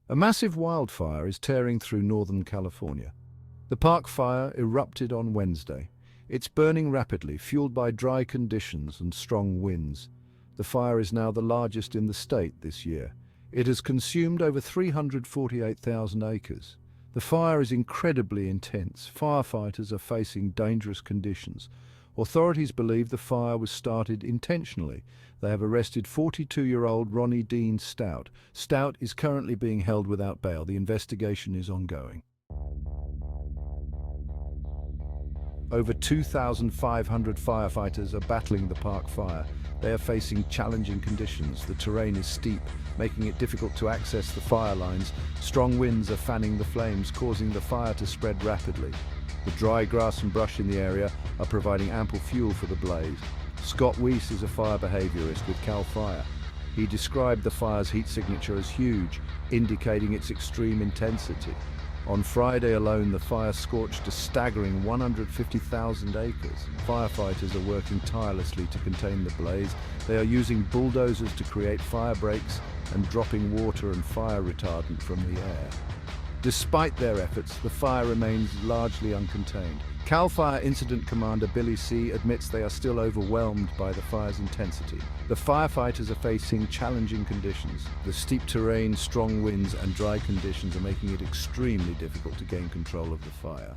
A massive wildfire is tearing through Northern California. The park fire erupted on Wednesday. It's burning rapidly, fueled by dry conditions and strong winds. The fire is now the largest in the state this year. It has consumed over 348,000 acres. The fire is incredibly intense. Firefighters are facing dangerous conditions. Authorities believe the fire was started intentionally. They have arrested 42-year-old Ronnie Dean Stout. Stout is currently being held without bail. The investigation is ongoing. Over 2,500 firefighters are battling the park fire. They are facing challenging conditions. The terrain is steep, making it difficult to access the fire lines. Strong winds are fanning the flames, causing the fire to spread rapidly. The dry grass and brush in the area are providing ample fuel for the blaze. Scott Weiss is a fire behaviourist with CAL FIRE. He described the fire's heat signature as huge, indicating its extreme intensity. On Friday alone, the fire scorched a staggering 150,000 acres. Firefighters are working tirelessly to contain the blaze. They are using bulldozers to create fire breaks and dropping water and fire retardant from the air. Despite their efforts, the fire remains largely uncontained. CAL FIRE Incident Commander Billy C. admits they are still overwhelmed by the fire's intensity. The firefighters are facing challenging conditions. The steep terrain, strong winds, and dry conditions are making it extremely difficult to gain control of the fire.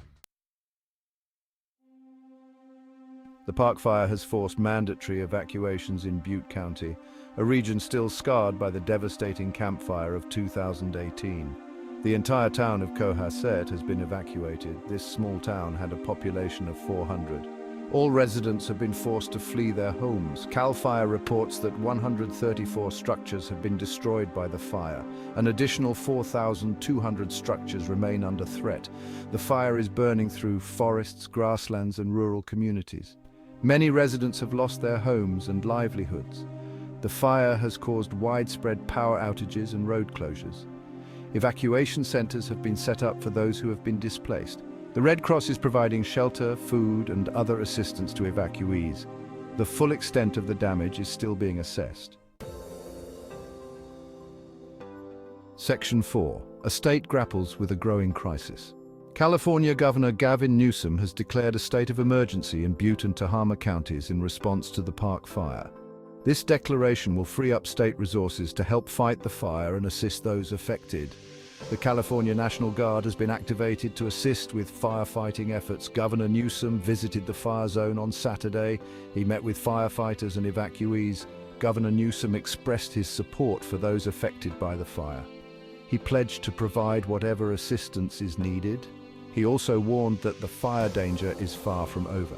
The park fire has forced mandatory evacuations in Butte County, a region still scarred by the devastating Camp Fire of 2018. The entire town of Cohasset has been evacuated. This small town had a population of 400. All residents have been forced to flee their homes. CAL FIRE reports that 134 structures have been destroyed by the fire. An additional 4,200 structures remain under threat. The fire is burning through forests, grasslands, and rural communities. Many residents have lost their homes and livelihoods. The fire has caused widespread power outages and road closures. Evacuation centers have been set up for those who have been displaced. The Red Cross is providing shelter, food, and other assistance to evacuees. The full extent of the damage is still being assessed. Section 4. A state grapples with a growing crisis. California Governor Gavin Newsom has declared a state of emergency in Butte and Tehama counties in response to the park fire. This declaration will free up state resources to help fight the fire and assist those affected. The California National Guard has been activated to assist with firefighting efforts. Governor Newsom visited the fire zone on Saturday. He met with firefighters and evacuees. Governor Newsom expressed his support for those affected by the fire. He pledged to provide whatever assistance is needed. He also warned that the fire danger is far from over.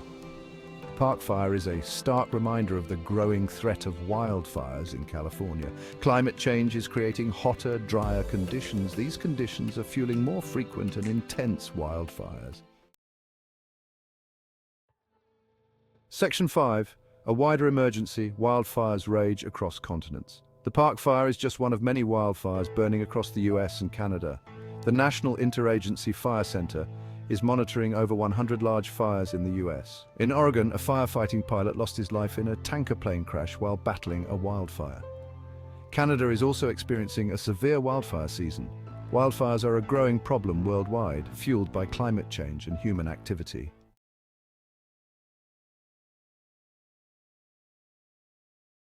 Park fire is a stark reminder of the growing threat of wildfires in California. Climate change is creating hotter, drier conditions. These conditions are fueling more frequent and intense wildfires. Section 5. A wider emergency, wildfires rage across continents. The park fire is just one of many wildfires burning across the US and Canada. The National Interagency Fire Center is monitoring over 100 large fires in the US. In Oregon, a firefighting pilot lost his life in a tanker plane crash while battling a wildfire. Canada is also experiencing a severe wildfire season. Wildfires are a growing problem worldwide, fueled by climate change and human activity.